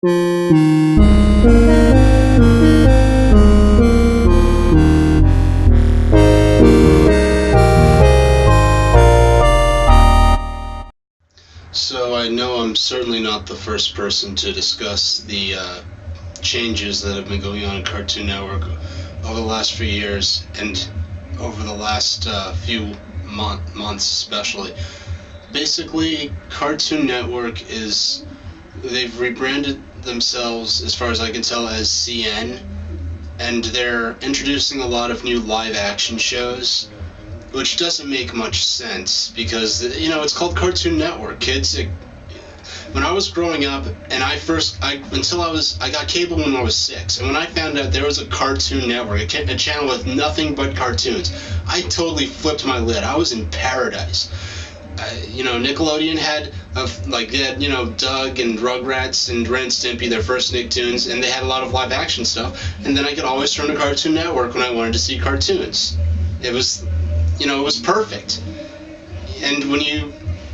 So I know I'm certainly not the first person to discuss the changes that have been going on in Cartoon Network over the last few years and over the last few months especially. Basically, Cartoon Network they've rebranded themselves, as far as I can tell, as CN, and they're introducing a lot of new live action shows, which doesn't make much sense because it's called Cartoon Network, kids. When I was growing up, and I got cable when I was 6, and when I found out there was a Cartoon Network, a channel with nothing but cartoons, I totally flipped my lid. I was in paradise. Nickelodeon had Doug and Rugrats and Ren and Stimpy, their first Nicktoons, and they had a lot of live action stuff. And then I could always turn to Cartoon Network when I wanted to see cartoons. It was, it was perfect. And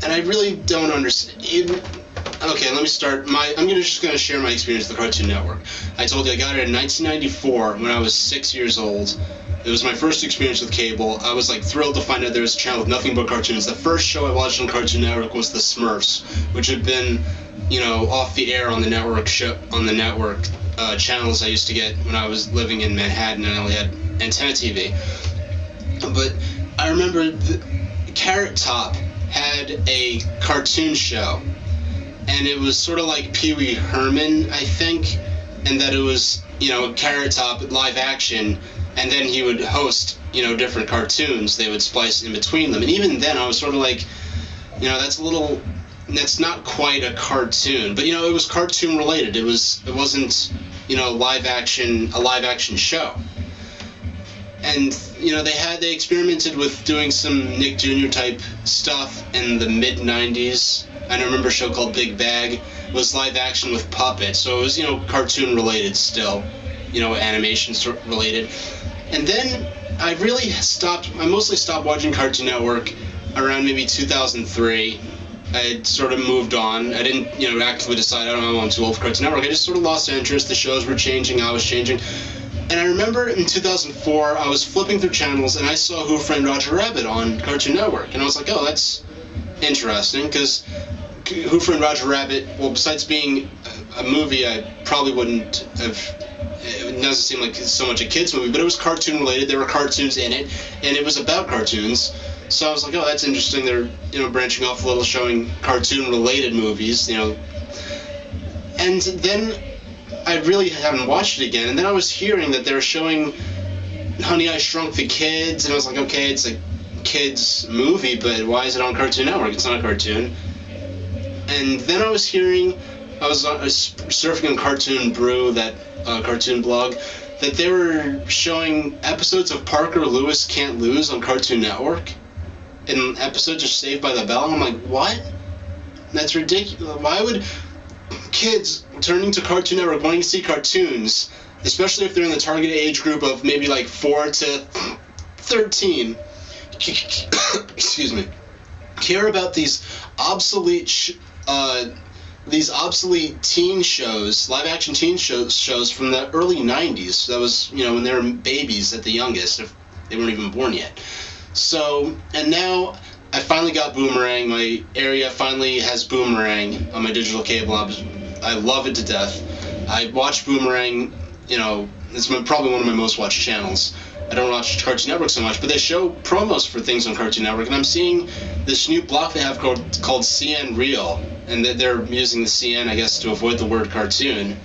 I really don't understand. Okay, let me start. Just gonna share my experience with the Cartoon Network. I told you I got it in 1994 when I was 6 years old. It was my first experience with cable. I was thrilled to find out there was a channel with nothing but cartoons. The first show I watched on Cartoon Network was The Smurfs, which had been, off the air on the network channels I used to get when I was living in Manhattan and I only had antenna TV. But I remember Carrot Top had a cartoon show, and it was sort of like Pee Wee Herman, I think, and that it was, Carrot Top live action, and then he would host, different cartoons. They would splice in between them. And even then, I was sort of like, that's not quite a cartoon. But, it was cartoon related. It wasn't, a live action show. And, they experimented with doing some Nick Jr. type stuff in the mid-90s. I remember a show called Big Bag. It was live action with puppets. So it was, cartoon related still, animation related. And then I mostly stopped watching Cartoon Network around maybe 2003. I had sort of moved on. I didn't, actively decide, I'm too old for Cartoon Network. I just sort of lost interest. The shows were changing. I was changing. And I remember in 2004, I was flipping through channels and I saw Who Framed Roger Rabbit on Cartoon Network. And I was like, oh, that's interesting, because Who Framed Roger Rabbit, well, besides being a movie, I probably wouldn't have. It doesn't seem like so much a kid's movie, but it was cartoon related. There were cartoons in it, and it was about cartoons. So I was like, oh, that's interesting. They're, branching off a little, showing cartoon related movies, And then I really haven't watched it again. And then I was hearing that they were showing Honey, I Shrunk the Kids, and I was like, okay, it's a kids movie, but why is it on Cartoon Network? It's not a cartoon. And then I was surfing on Cartoon Brew, that cartoon blog, that they were showing episodes of Parker Lewis Can't Lose on Cartoon Network, and episodes are Saved by the Bell. And I'm like, what? That's ridiculous. Why would kids turning to Cartoon Network wanting to see cartoons, especially if they're in the target age group of maybe 4 to 13, excuse me, care about these obsolete teen shows, live action teen shows from the early 90s. That was, when they were babies at the youngest, if they weren't even born yet. So, and now I finally got Boomerang. My area finally has Boomerang on my digital cable. I love it to death. I watch Boomerang, it's probably one of my most watched channels. I don't watch Cartoon Network so much, but they show promos for things on Cartoon Network, and I'm seeing this new block they have called CN Real, and they're using the CN, I guess, to avoid the word cartoon,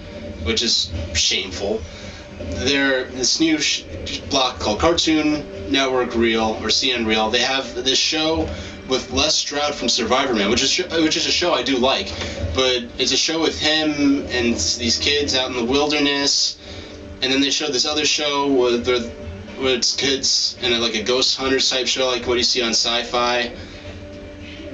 which is shameful. This new block called Cartoon Network Real, or CN Real. They have this show with Les Stroud from Survivor Man, which is a show I do like, but it's a show with him and these kids out in the wilderness, and then they show this other show where it's kids in a ghost hunters type show, like what you see on Sci-Fi,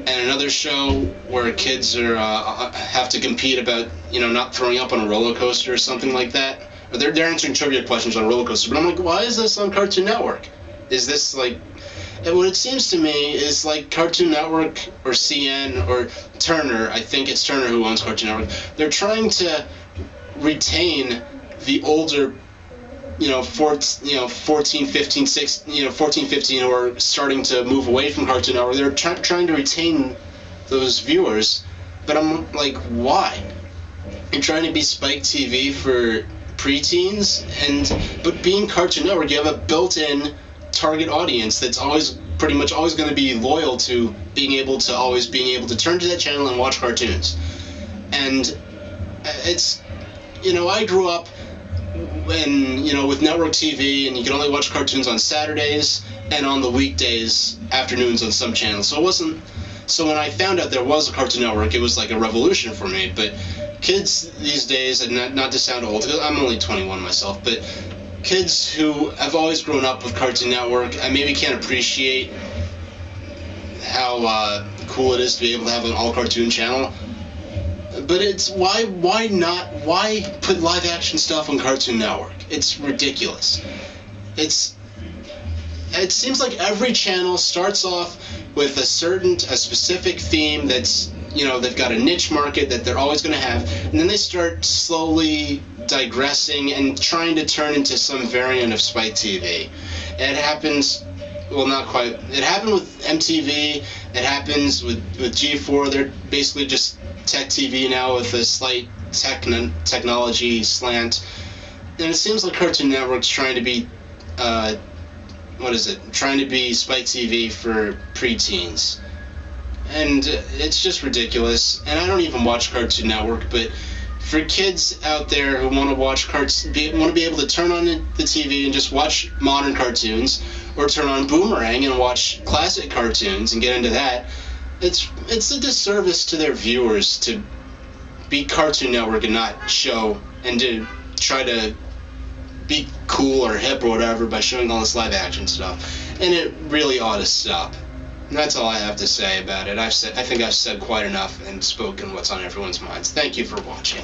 and another show where kids have to compete about not throwing up on a roller coaster or something like that. Or they're answering trivia questions on a roller coaster. But I'm like, why is this on Cartoon Network? Is this and what it seems to me is Cartoon Network or CN or Turner. I think it's Turner who owns Cartoon Network. They're trying to retain the older, 14, 15, 16, 14, 15, who are starting to move away from Cartoon Network. They're trying to retain those viewers, but I'm like, why? You're trying to be Spike TV for preteens, but being Cartoon Network, you have a built-in target audience that's pretty much always going to be loyal to being able to turn to that channel and watch cartoons. And it's, I grew up with network TV, and you could only watch cartoons on Saturdays and on the weekdays afternoons on some channels. So when I found out there was a Cartoon Network, it was like a revolution for me. But kids these days, and not to sound old, I'm only 21 myself, but kids who have always grown up with Cartoon Network, I maybe can't appreciate how cool it is to be able to have an all-cartoon channel. But it's why put live action stuff on Cartoon Network? It's ridiculous. It seems like every channel starts off with a specific theme that's, they've got a niche market that they're always going to have, and then they start slowly digressing and trying to turn into some variant of Spike TV. And it happens, well, not quite. It happened with MTV. It happens with G4. They're basically just tech TV now with a slight technology slant. And it seems like Cartoon Network's trying to be, trying to be Spike TV for preteens. And it's just ridiculous. And I don't even watch Cartoon Network, but for kids out there who want to watch want to be able to turn on the TV and just watch modern cartoons, or turn on Boomerang and watch classic cartoons and get into that, it's a disservice to their viewers to be Cartoon Network and not show, and to try to be cool or hip or whatever by showing all this live action stuff. And it really ought to stop. And that's all I have to say about it. I think I've said quite enough and spoken what's on everyone's minds. Thank you for watching.